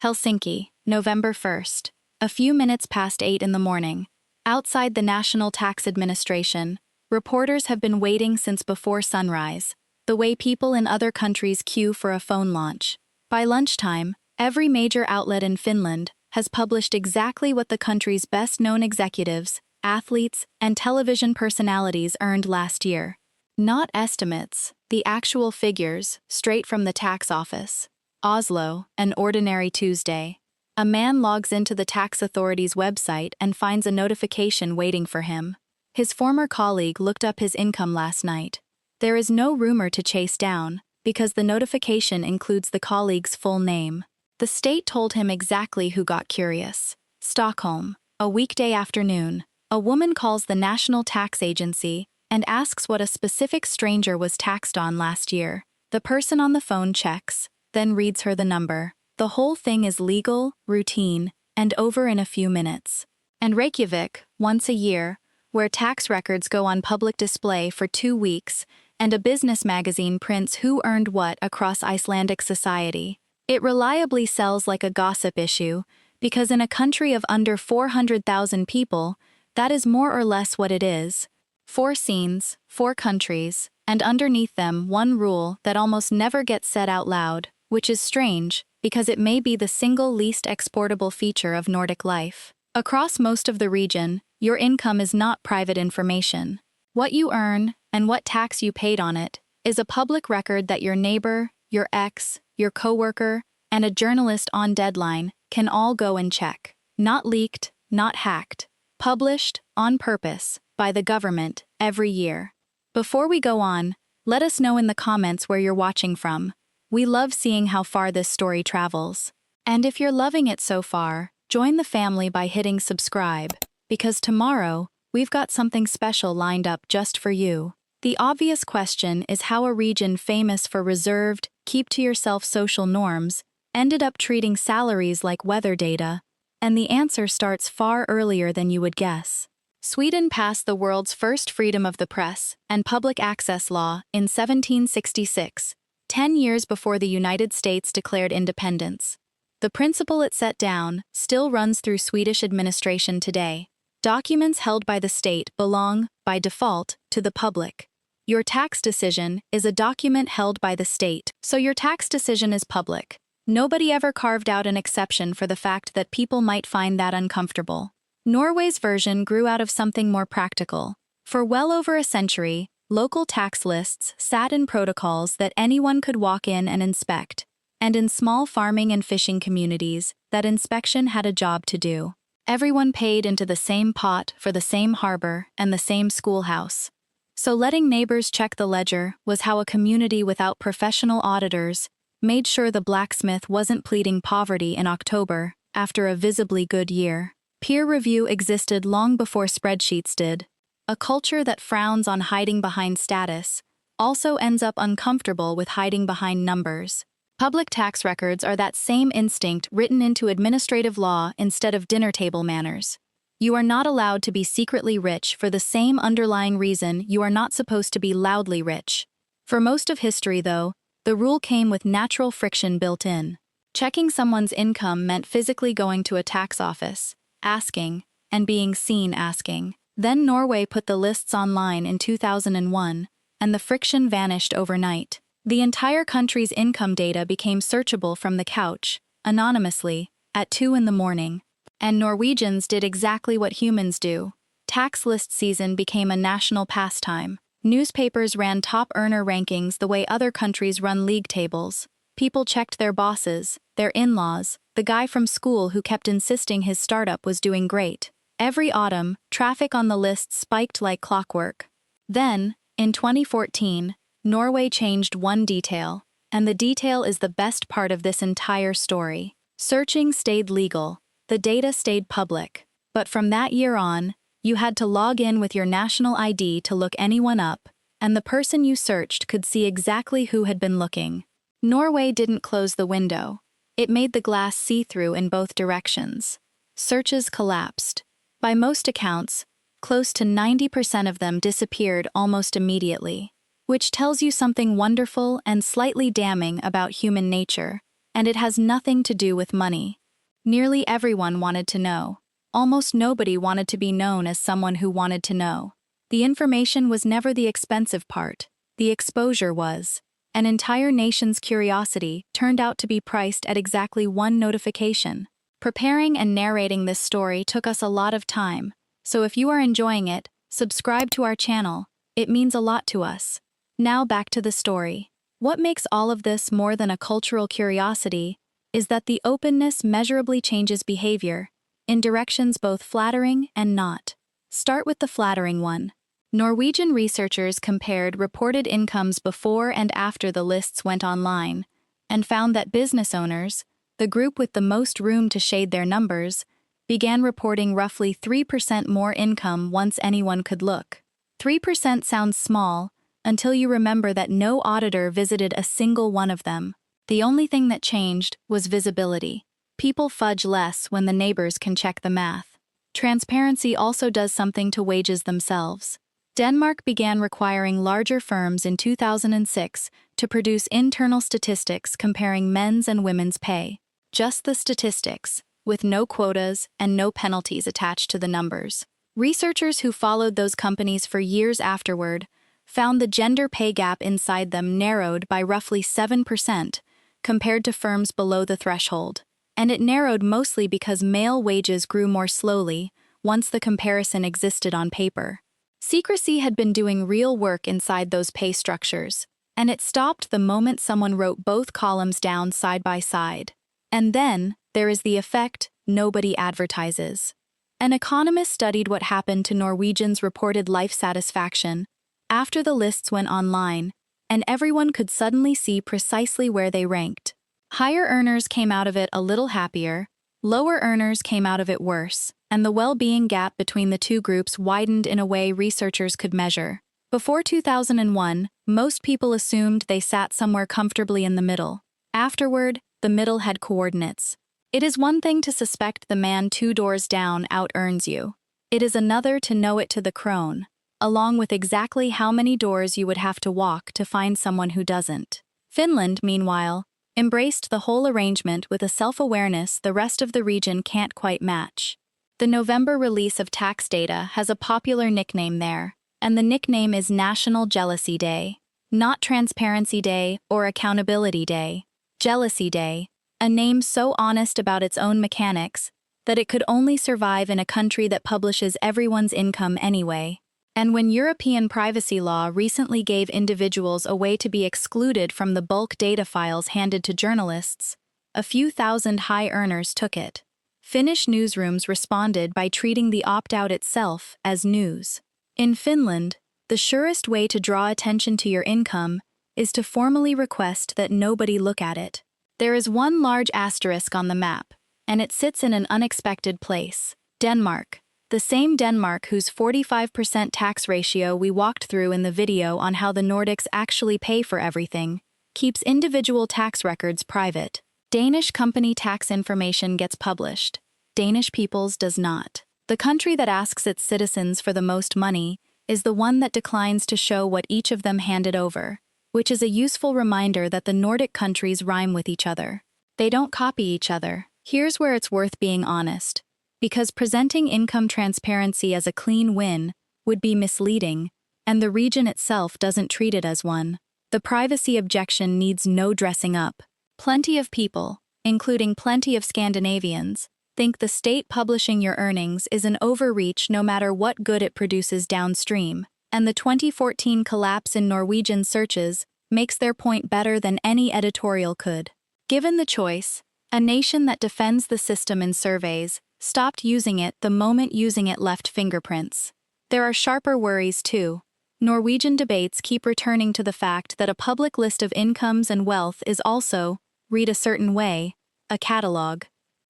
Helsinki, November 1st. A few minutes past 8 in the morning. Outside the National Tax Administration, reporters have been waiting since before sunrise, the way people in other countries queue for a phone launch. By lunchtime, every major outlet in Finland has published exactly what the country's best-known executives, athletes, and television personalities earned last year. Not estimates, the actual figures, straight from the tax office. Oslo, an ordinary Tuesday. A man logs into the tax authority's website and finds a notification waiting for him. His former colleague looked up his income last night. There is no rumor to chase down, because the notification includes the colleague's full name. The state told him exactly who got curious. Stockholm, a weekday afternoon. A woman calls the National Tax Agency and asks what a specific stranger was taxed on last year. The person on the phone checks, then reads her the number. The whole thing is legal, routine, and over in a few minutes. And Reykjavik, once a year, where tax records go on public display for 2 weeks, and a business magazine prints who earned what across Icelandic society. It reliably sells like a gossip issue, because in a country of under 400,000 people, that is more or less what it is. 4 scenes, 4 countries, and underneath them one rule that almost never gets said out loud, which is strange, because it may be the single least exportable feature of Nordic life. Across most of the region, your income is not private information. What you earn, and what tax you paid on it, is a public record that your neighbor, your ex, your coworker, and a journalist on deadline can all go and check. Not leaked, not hacked. Published, on purpose, by the government, every year. Before we go on, let us know in the comments where you're watching from. We love seeing how far this story travels. And if you're loving it so far, join the family by hitting subscribe, because tomorrow, we've got something special lined up just for you. The obvious question is how a region famous for reserved, keep-to-yourself social norms ended up treating salaries like weather data, and the answer starts far earlier than you would guess. Sweden passed the world's first freedom of the press and public access law in 1766, 10 years before the United States declared independence. The principle it set down still runs through Swedish administration today. Documents held by the state belong, by default, to the public. Your tax decision is a document held by the state, so your tax decision is public. Nobody ever carved out an exception for the fact that people might find that uncomfortable. Norway's version grew out of something more practical. For well over a century, local tax lists sat in protocols that anyone could walk in and inspect, and in small farming and fishing communities, that inspection had a job to do. Everyone paid into the same pot for the same harbor and the same schoolhouse. So letting neighbors check the ledger was how a community without professional auditors made sure the blacksmith wasn't pleading poverty in October after a visibly good year. Peer review existed long before spreadsheets did. A culture that frowns on hiding behind status also ends up uncomfortable with hiding behind numbers. Public tax records are that same instinct written into administrative law instead of dinner table manners. You are not allowed to be secretly rich for the same underlying reason you are not supposed to be loudly rich. For most of history, though, the rule came with natural friction built in. Checking someone's income meant physically going to a tax office, asking, and being seen asking. Then Norway put the lists online in 2001, and the friction vanished overnight. The entire country's income data became searchable from the couch, anonymously, at 2 in the morning. And Norwegians did exactly what humans do. Tax list season became a national pastime. Newspapers ran top earner rankings the way other countries run league tables. People checked their bosses, their in-laws, the guy from school who kept insisting his startup was doing great. Every autumn, traffic on the list spiked like clockwork. Then, in 2014, Norway changed one detail, and the detail is the best part of this entire story. Searching stayed legal, the data stayed public, but from that year on, you had to log in with your national ID to look anyone up, and the person you searched could see exactly who had been looking. Norway didn't close the window. It made the glass see-through in both directions. Searches collapsed. By most accounts, close to 90% of them disappeared almost immediately, which tells you something wonderful and slightly damning about human nature. and it has nothing to do with money. Nearly everyone wanted to know. Almost nobody wanted to be known as someone who wanted to know. The information was never the expensive part. The exposure was. An entire nation's curiosity turned out to be priced at exactly one notification. Preparing and narrating this story took us a lot of time, so if you are enjoying it, subscribe to our channel. It means a lot to us. Now back to the story. What makes all of this more than a cultural curiosity is that the openness measurably changes behavior, in directions both flattering and not. Start with the flattering one. Norwegian researchers compared reported incomes before and after the lists went online, and found that business owners, the group with the most room to shade their numbers, began reporting roughly 3% more income once anyone could look. 3% sounds small, until you remember that no auditor visited a single one of them. The only thing that changed was visibility. People fudge less when the neighbors can check the math. Transparency also does something to wages themselves. Denmark began requiring larger firms in 2006 to produce internal statistics comparing men's and women's pay. Just the statistics, with no quotas and no penalties attached to the numbers. Researchers who followed those companies for years afterward found the gender pay gap inside them narrowed by roughly 7% compared to firms below the threshold. And it narrowed mostly because male wages grew more slowly once the comparison existed on paper. Secrecy had been doing real work inside those pay structures, and it stopped the moment someone wrote both columns down side by side. And then, there is the effect nobody advertises. An economist studied what happened to Norwegians' reported life satisfaction after the lists went online, and everyone could suddenly see precisely where they ranked. Higher earners came out of it a little happier, lower earners came out of it worse, and the well-being gap between the two groups widened in a way researchers could measure. Before 2001, most people assumed they sat somewhere comfortably in the middle. Afterward, the middle had coordinates. It is one thing to suspect the man 2 doors down out-earns you. It is another to know it to the crone, along with exactly how many doors you would have to walk to find someone who doesn't. Finland, meanwhile, embraced the whole arrangement with a self-awareness the rest of the region can't quite match. The November release of tax data has a popular nickname there, and the nickname is National Jealousy Day. Not Transparency Day or Accountability Day. Jealousy Day, a name so honest about its own mechanics that it could only survive in a country that publishes everyone's income anyway. And when European privacy law recently gave individuals a way to be excluded from the bulk data files handed to journalists, a few thousand high earners took it. Finnish newsrooms responded by treating the opt-out itself as news. In Finland, the surest way to draw attention to your income is to formally request that nobody look at it. There is one large asterisk on the map, and it sits in an unexpected place. Denmark. The same Denmark whose 45% tax ratio we walked through in the video on how the Nordics actually pay for everything, keeps individual tax records private. Danish company tax information gets published. Danish people's does not. The country that asks its citizens for the most money is the one that declines to show what each of them handed over, which is a useful reminder that the Nordic countries rhyme with each other. They don't copy each other. Here's where it's worth being honest. Because presenting income transparency as a clean win would be misleading, and the region itself doesn't treat it as one. The privacy objection needs no dressing up. Plenty of people, including plenty of Scandinavians, think the state publishing your earnings is an overreach no matter what good it produces downstream, and the 2014 collapse in Norwegian searches makes their point better than any editorial could. Given the choice, a nation that defends the system in surveys stopped using it the moment using it left fingerprints. There are sharper worries too. Norwegian debates keep returning to the fact that a public list of incomes and wealth is also, read a certain way, a catalog.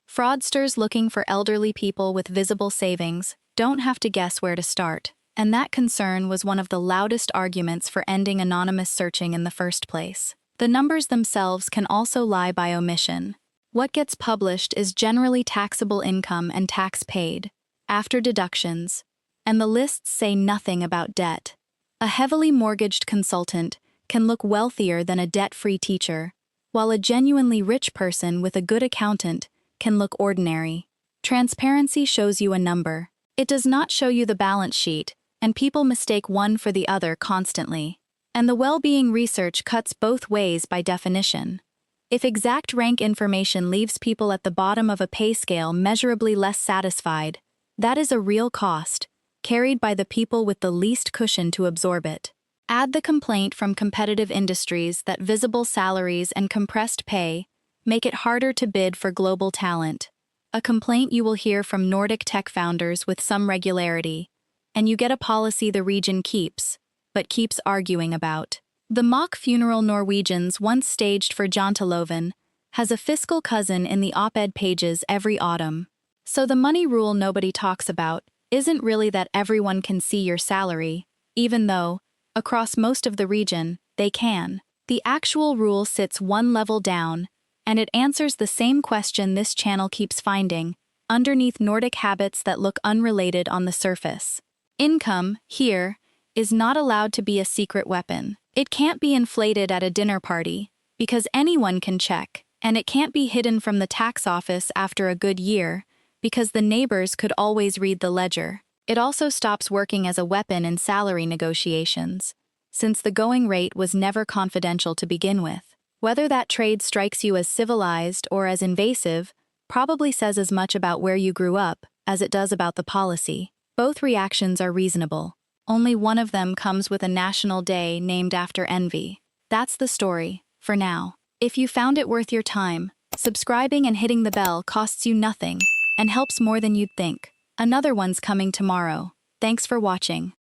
Fraudsters looking for elderly people with visible savings don't have to guess where to start, and that concern was one of the loudest arguments for ending anonymous searching in the first place. The numbers themselves can also lie by omission. What gets published is generally taxable income and tax paid, after deductions, and the lists say nothing about debt. A heavily mortgaged consultant can look wealthier than a debt-free teacher, while a genuinely rich person with a good accountant can look ordinary. Transparency shows you a number. It does not show you the balance sheet, and people mistake one for the other constantly. And the well-being research cuts both ways by definition. If exact rank information leaves people at the bottom of a pay scale measurably less satisfied, that is a real cost, carried by the people with the least cushion to absorb it. Add the complaint from competitive industries that visible salaries and compressed pay make it harder to bid for global talent, a complaint you will hear from Nordic tech founders with some regularity, and you get a policy the region keeps, but keeps arguing about. The mock funeral Norwegians once staged for Janteloven has a fiscal cousin in the op-ed pages every autumn. So the money rule nobody talks about isn't really that everyone can see your salary, even though, across most of the region, they can. The actual rule sits one level down, and it answers the same question this channel keeps finding, underneath Nordic habits that look unrelated on the surface. Income, here, is not allowed to be a secret weapon. It can't be inflated at a dinner party, because anyone can check, and it can't be hidden from the tax office after a good year, because the neighbors could always read the ledger. It also stops working as a weapon in salary negotiations, since the going rate was never confidential to begin with. Whether that trade strikes you as civilized or as invasive probably says as much about where you grew up as it does about the policy. Both reactions are reasonable. Only one of them comes with a national day named after envy. That's the story, for now. If you found it worth your time, subscribing and hitting the bell costs you nothing and helps more than you'd think. Another one's coming tomorrow. Thanks for watching.